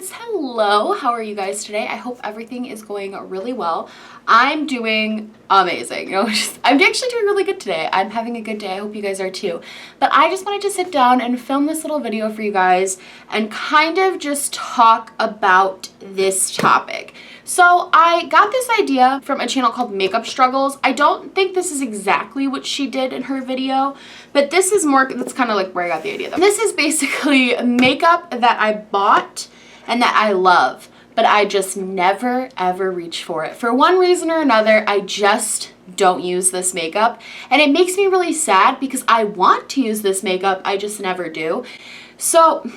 loves. Hello, how are you guys today? I hope everything is going really well. I'm doing amazing. I'm actually doing really good today. I'm having a good day. I hope you guys are too. But I just wanted to sit down and film this little video for you guys and kind of just talk about this topic. So I got this idea from a channel called Makeup Struggles. I don't think this is exactly what she did in her video, but this is more, that's kind of like where I got the idea though. This is basically makeup that I bought and that I love, but I just never ever reach for it. For one reason or another, I just don't use this makeup, and it makes me really sad because I want to use this makeup, I just never do. So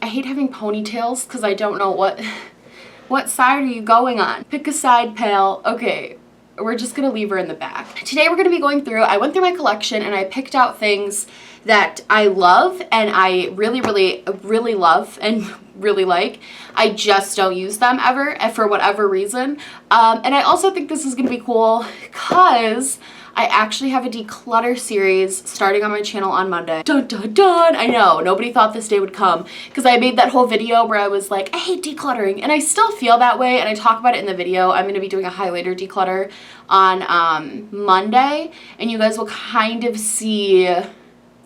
I hate having ponytails because I don't know what side are you going on? Pick a side, pal. Okay, we're just gonna leave her in the back. Today we're gonna be going through, I went through my collection and I picked out things that I love and I really love and really like. I just don't use them ever for whatever reason. And I also think this is gonna be cool because I actually have a declutter series starting on my channel on Monday. Dun dun dun! I know, nobody thought this day would come because I made that whole video where I was like, I hate decluttering, and I still feel that way, and I talk about it in the video. I'm going to be doing a highlighter declutter on Monday, and you guys will kind of see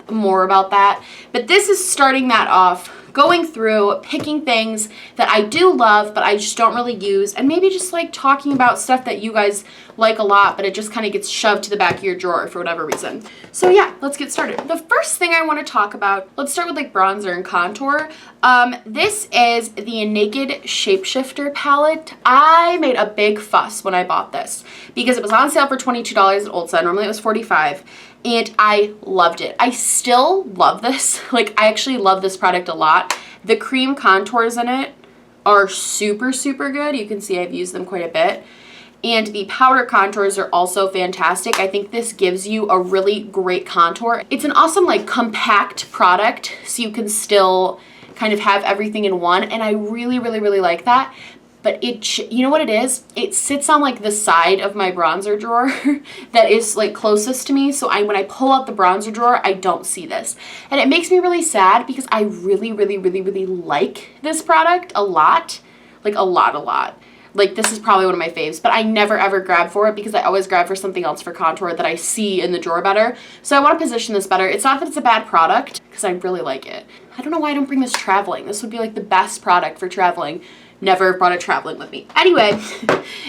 more about that. But this is starting that off, going through, picking things that I do love, but I just don't really use, and maybe just like talking about stuff that you guys like a lot, but it just kind of gets shoved to the back of your drawer for whatever reason. So yeah, let's get started. The first thing I want to talk about, let's start with like bronzer and contour. This is the Naked Shapeshifter palette. I made a big fuss when I bought this because it was on sale for $22 at Ulta. Normally it was $45. And I loved it. I still love this. Like, I actually love this product a lot. The cream contours in it are super good. You can see I've used them quite a bit. And the powder contours are also fantastic. I think this gives you a really great contour. It's an awesome, like, compact product, so you can still kind of have everything in one. And I really like that. But you know what it is? It sits on like the side of my bronzer drawer that is like closest to me. So when I pull out the bronzer drawer, I don't see this. And it makes me really sad because I really like this product a lot. Like a lot. Like this is probably one of my faves, but I never ever grab for it because I always grab for something else for contour that I see in the drawer better. So I want to position this better. It's not that it's a bad product because I really like it. I don't know why I don't bring this traveling. This would be like the best product for traveling. Never brought it traveling with me. Anyway,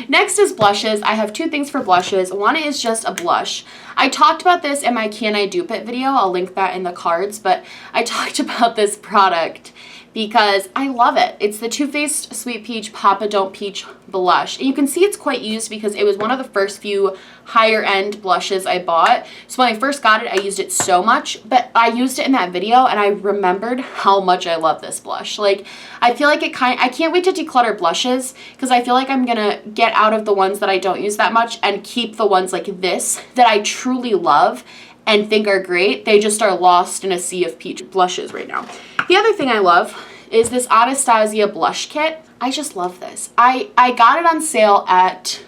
next is blushes. I have two things for blushes. One is just a blush. I talked about this in my Can I Dupe It video. I'll link that in the cards, but I talked about this product because I love it. It's the Too Faced Sweet Peach Papa Don't Peach blush. And you can see it's quite used because it was one of the first few higher end blushes I bought. So when I first got it, I used it so much, but I used it in that video and I remembered how much I love this blush. Like, I feel like I can't wait to declutter blushes because I feel like I'm gonna get out of the ones that I don't use that much and keep the ones like this that I truly love and think are great. They just are lost in a sea of peach blushes right now. The other thing I love is this Anastasia blush kit. I just love this. I got it on sale at,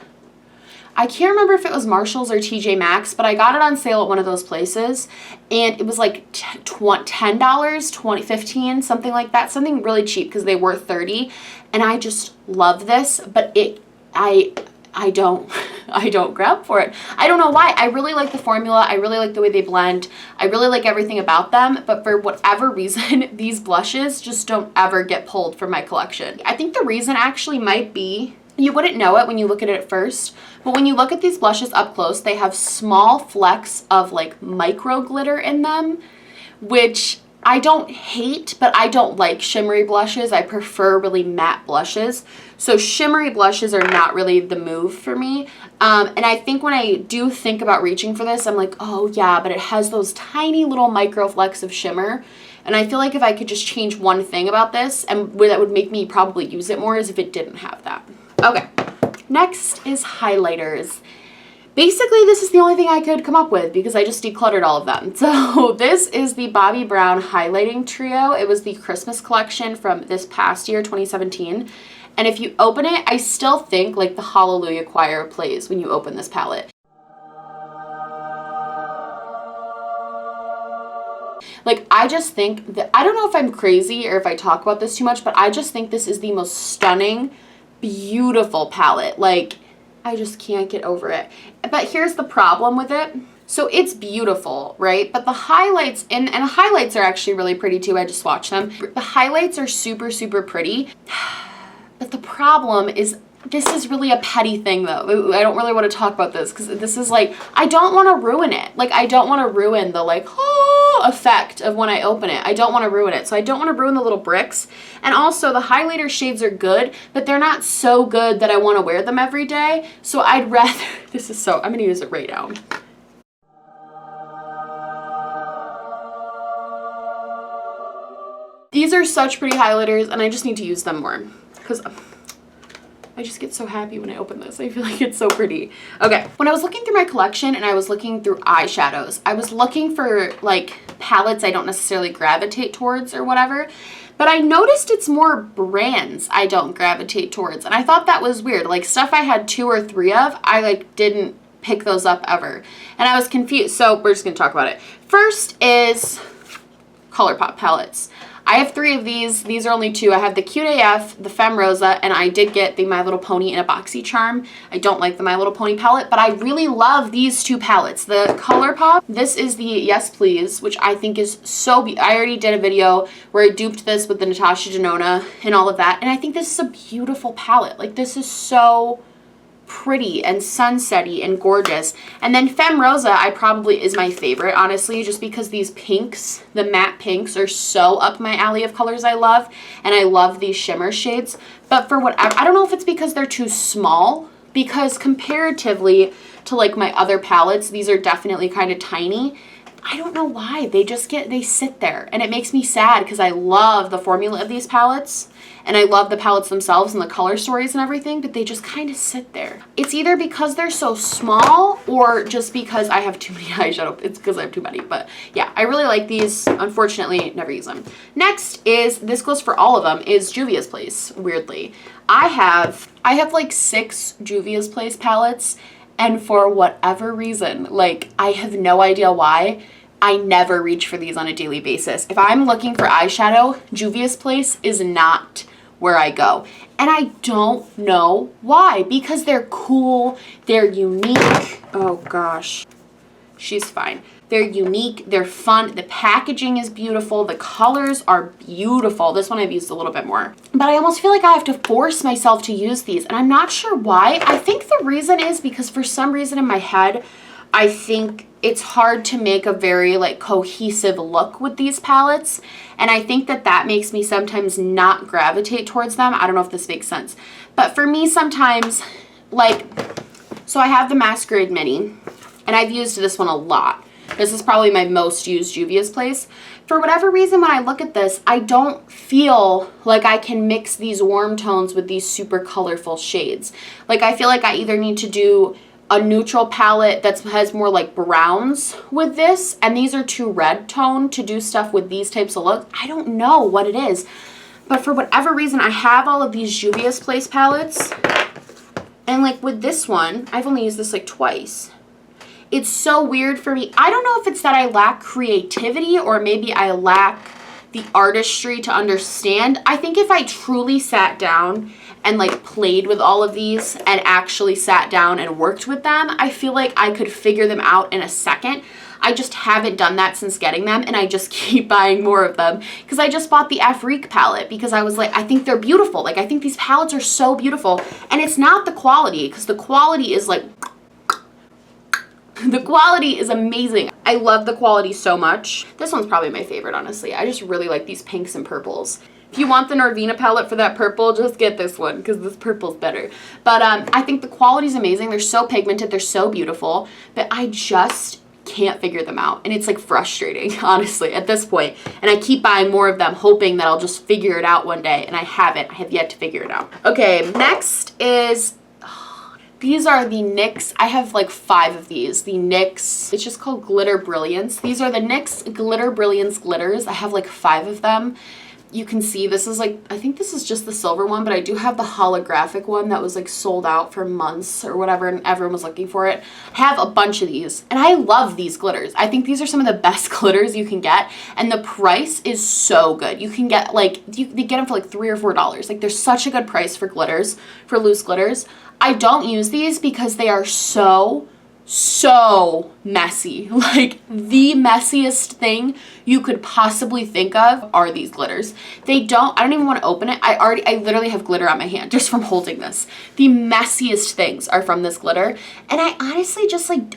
I can't remember if it was Marshall's or TJ Maxx, but I got it on sale at one of those places, and it was like $10, $15, something like that, something really cheap because they were $30, and I just love this, but I don't grab for it. I don't know why. I really like the formula. I really like the way they blend. I really like everything about them, but for whatever reason, these blushes just don't ever get pulled from my collection. I think the reason actually might be, you wouldn't know it when you look at it at first, but when you look at these blushes up close, they have small flecks of like micro glitter in them, which I don't hate, but I don't like shimmery blushes. I prefer really matte blushes. So shimmery blushes are not really the move for me. And I think when I do think about reaching for this, I'm like, oh yeah, but it has those tiny little micro flecks of shimmer. And I feel like if I could just change one thing about this, and where that would make me probably use it more, is if it didn't have that. Okay, next is highlighters. Basically, this is the only thing I could come up with because I just decluttered all of them. So this is the Bobbi Brown Highlighting Trio. It was the Christmas collection from this past year, 2017. And if you open it, I still think like the Hallelujah Choir plays when you open this palette. Like, I just think that, I don't know if I'm crazy or if I talk about this too much, but I just think this is the most stunning, beautiful palette. Like, I just can't get over it. But here's the problem with it. So it's beautiful, right? But the highlights, and the highlights are actually really pretty too. I just watched them. The highlights are super, super pretty. But the problem is, this is really a petty thing though. I don't really want to talk about this because this is like, I don't want to ruin it. Like, I don't want to ruin the like, oh, effect of when I open it. I don't want to ruin it. So I don't want to ruin the little bricks. And also the highlighter shades are good, but they're not so good that I want to wear them every day. So I'd rather, this is so, I'm going to use it right now. These are such pretty highlighters and I just need to use them more because I just get so happy when I open this. I feel like it's so pretty. Okay, when I was looking through my collection and I was looking through eyeshadows, I was looking for like palettes I don't necessarily gravitate towards or whatever, but I noticed it's more brands I don't gravitate towards. And I thought that was weird. Like stuff I had 2 or 3 of, I like didn't pick those up ever. And I was confused. So we're just gonna talk about it. First is ColourPop palettes. I have 3 of these. These are only 2. I have the Cute AF, the Femme Rosa, and I did get the My Little Pony in a Boxy Charm. I don't like the My Little Pony palette, but I really love these 2 palettes. The ColourPop, this is the Yes Please, which I think is so I already did a video where I duped this with the Natasha Denona and all of that, and I think this is a beautiful palette. Like, this is so pretty and sunsetty and gorgeous. And then Femme Rosa I probably is my favorite, honestly, just because these pinks, the matte pinks, are so up my alley of colors I love, and I love these shimmer shades. But for whatever, I don't know if it's because they're too small, because comparatively to like my other palettes, these are definitely kind of tiny. I don't know why. They just they sit there, and it makes me sad because I love the formula of these palettes and I love the palettes themselves and the color stories and everything, but they just kind of sit there. It's either because they're so small or just because I have too many eyeshadow. It's because I have too many, but yeah, I really like these. Unfortunately, never use them. Next is, this goes for all of them, is Juvia's Place, weirdly. I have like 6 Juvia's Place palettes, and for whatever reason, like, I have no idea why, I never reach for these on a daily basis. If I'm looking for eyeshadow, Juvia's Place is not where I go. And I don't know why, because they're cool, they're unique. Oh gosh, she's fine. They're unique, they're fun, the packaging is beautiful, the colors are beautiful. This one I've used a little bit more. But I almost feel like I have to force myself to use these, and I'm not sure why. I think the reason is because for some reason in my head, I think it's hard to make a very like cohesive look with these palettes, and I think that makes me sometimes not gravitate towards them. I don't know if this makes sense, but for me sometimes, like, so I have the Masquerade Mini, and I've used this one a lot. This is probably my most used Juvia's Place. For whatever reason, when I look at this, I don't feel like I can mix these warm tones with these super colorful shades. Like, I feel like I either need to do a neutral palette that has more like browns with this, and these are too red tone to do stuff with these types of looks. I don't know what it is, but for whatever reason, I have all of these Juvia's Place palettes, and like with this one, I've only used this like twice. It's so weird for me. I don't know if it's that I lack creativity or maybe I lack the artistry to understand. I think if I truly sat down and like played with all of these and actually sat down and worked with them, I feel like I could figure them out in a second. I just haven't done that since getting them, and I just keep buying more of them because I just bought the Afrique palette because I was like, I think they're beautiful. Like, I think these palettes are so beautiful, and it's not the quality, because the quality is like, the quality is amazing. I love the quality so much. This one's probably my favorite, honestly. I just really like these pinks and purples. If you want the Norvina palette for that purple, just get this one because this purple's better. But I think the quality's amazing. They're so pigmented. They're so beautiful. But I just can't figure them out. And it's like frustrating, honestly, at this point. And I keep buying more of them, hoping that I'll just figure it out one day. And I haven't. I have yet to figure it out. Okay, next is... these are the NYX. I have like 5 of these. The NYX, it's just called Glitter Brilliance. These are the NYX Glitter Brilliance glitters. I have like 5 of them. you can see this is like, I think this is just the silver one, but I do have the holographic one that was like sold out for months or whatever, and everyone was looking for it. I have a bunch of these, and I love these glitters. I think these are some of the best glitters you can get, and the price is so good. You can get like, you get them for like $3 or $4. Like, there's such a good price for glitters, for loose glitters. I don't use these because they are so messy. Like, the messiest thing you could possibly think of are these glitters. I don't even want to open it. I literally have glitter on my hand just from holding this. The messiest things are from this glitter. And I honestly just like,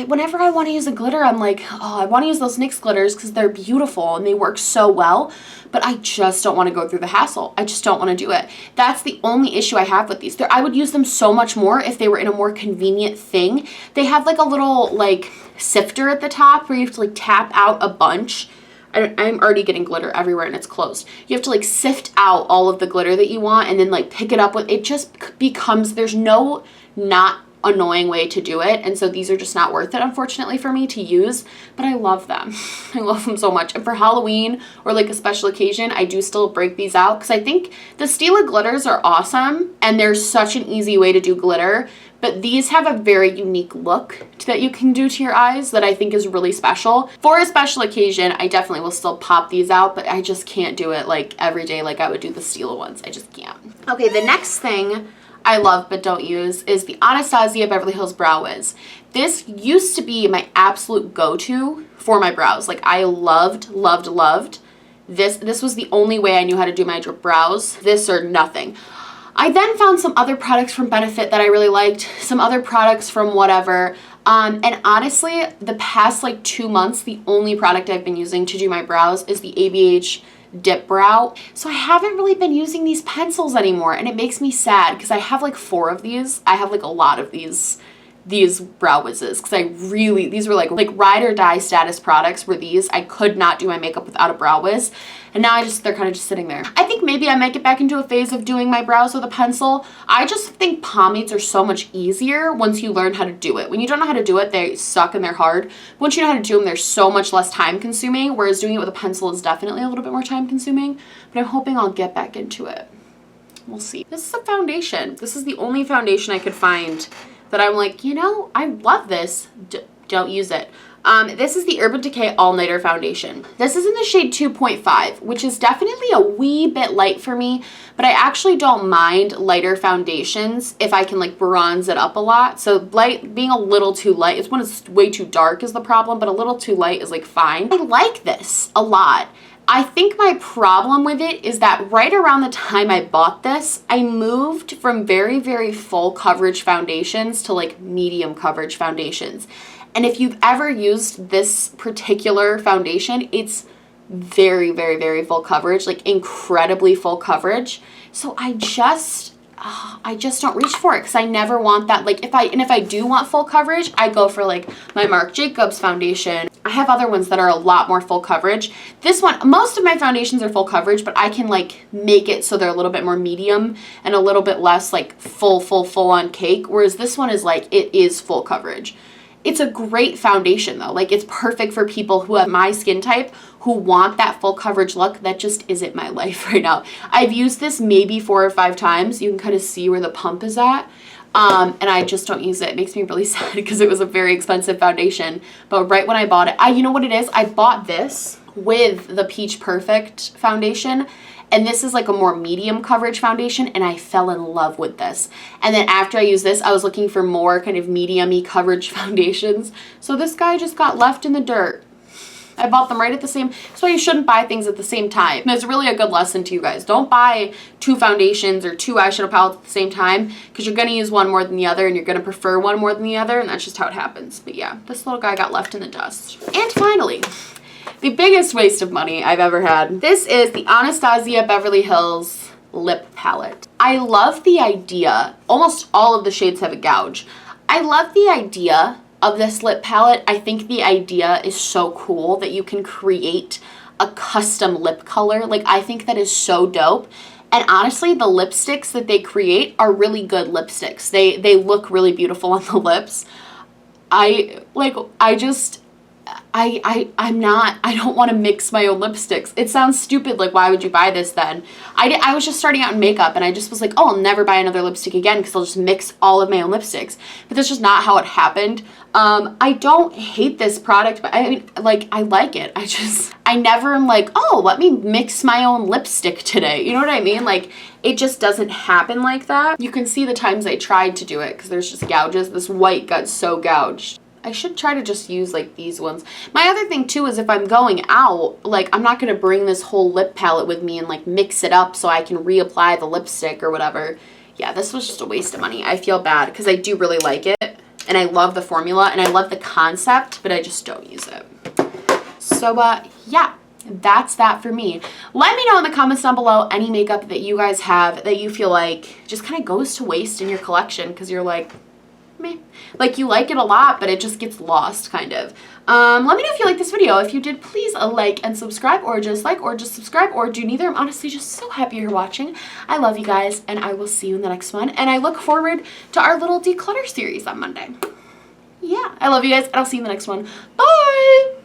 whenever I want to use a glitter, I'm like, oh, I want to use those NYX glitters because they're beautiful and they work so well. But I just don't want to go through the hassle. I just don't want to do it. That's the only issue I have with these. I would use them so much more if they were in a more convenient thing. They have like a little like sifter at the top where you have to like tap out a bunch. I'm already getting glitter everywhere and it's closed. You have to like sift out all of the glitter that you want and then like pick it up with, it just becomes, there's no not annoying way to do it, and so these are just not worth it, unfortunately, for me to use, but I love them. I love them so much. And for Halloween or like a special occasion, I do still break these out because I think the Stila glitters are awesome and they're such an easy way to do glitter, but these have a very unique look that you can do to your eyes that I think is really special. For a special occasion, I definitely will still pop these out, but I just can't do it like every day like I would do the Stila ones. I just can't. Okay, the next thing I love but don't use is the Anastasia Beverly Hills Brow Wiz. This used to be my absolute go-to for my brows. Like, I loved this. This was the only way I knew how to do my brows. This or nothing. I then found some other products from Benefit that I really liked, some other products from whatever. And honestly, the past like 2 months, the only product I've been using to do my brows is the ABH Dip Brow. So I haven't really been using these pencils anymore, and it makes me sad because I have like 4 of these. I have like a lot of these Brow Wizzes because these were like ride or die status products were these. I could not do my makeup without a Brow Wiz, and now they're kind of just sitting there. I think maybe I might get back into a phase of doing my brows with a pencil. I just think pomades are so much easier once you learn how to do it. When you don't know how to do it, they suck and they're hard. Once you know how to do them, they're so much less time consuming, whereas doing it with a pencil is definitely a little bit more time consuming, but I'm hoping I'll get back into it. We'll see. This is a foundation. This is the only foundation I could find that I'm like, you know, I love this. Don't use it. This is the Urban Decay All Nighter Foundation. This is in the shade 2.5, which is definitely a wee bit light for me, but I actually don't mind lighter foundations if I can like bronze it up a lot. So light, being a little too light, it's when it's way too dark is the problem, but a little too light is like fine. I like this a lot. I think my problem with it is that right around the time I bought this, I moved from very, very full coverage foundations to like medium coverage foundations. And if you've ever used this particular foundation, it's very, very, very full coverage, like incredibly full coverage. So I just don't reach for it because I never want that. Like if I do want full coverage, I go for like my Marc Jacobs foundation. I have other ones that are a lot more full coverage. This one, most of my foundations are full coverage, but I can like make it so they're a little bit more medium and a little bit less like full on cake. Whereas this one is like, it is full coverage. It's a great foundation though. Like it's perfect for people who have my skin type, who want that full coverage look. That just isn't my life right now. I've used this maybe 4 or 5 times. You can kind of see where the pump is at. And I just don't use it. It makes me really sad because it was a very expensive foundation. But right when I bought it, you know what it is? I bought this with the Peach Perfect foundation. And this is like a more medium coverage foundation, and I fell in love with this. And then after I used this, I was looking for more kind of medium-y coverage foundations. So this guy just got left in the dirt. I bought them right at the same, that's why you shouldn't buy things at the same time. And it's really a good lesson to you guys. Don't buy 2 foundations or 2 eyeshadow palettes at the same time because you're gonna use one more than the other and you're gonna prefer one more than the other, and that's just how it happens. But yeah, this little guy got left in the dust. And finally, the biggest waste of money I've ever had. This is the Anastasia Beverly Hills Lip Palette. I love the idea. Almost all of the shades have a gouge. I love the idea of this lip palette. I think the idea is so cool that you can create a custom lip color. Like, I think that is so dope. And honestly, the lipsticks that they create are really good lipsticks. They look really beautiful on the lips. I don't want to mix my own lipsticks. It sounds stupid, like why would you buy this then? I was just starting out in makeup and I just was like, oh, I'll never buy another lipstick again because I'll just mix all of my own lipsticks. But that's just not how it happened. I don't hate this product, but I mean, like, I like it. I never am like, oh, let me mix my own lipstick today. You know what I mean? Like, it just doesn't happen like that. You can see the times I tried to do it because there's just gouges. This white got so gouged. I should try to just use like these ones. My other thing too is if I'm going out, like I'm not going to bring this whole lip palette with me and like mix it up so I can reapply the lipstick or whatever. Yeah, this was just a waste of money. I feel bad because I do really like it and I love the formula and I love the concept, but I just don't use it. So yeah, that's that for me. Let me know in the comments down below any makeup that you guys have that you feel like just kind of goes to waste in your collection because you're like, meh. Like you like it a lot, but it just gets lost kind of. Let me know if you like this video. If you did, please like and subscribe, or just like, or just subscribe, or do neither. I'm honestly just so happy you're watching. I love you guys, and I will see you in the next one. And I look forward to our little declutter series on Monday. Yeah, I love you guys, and I'll see you in the next one. Bye!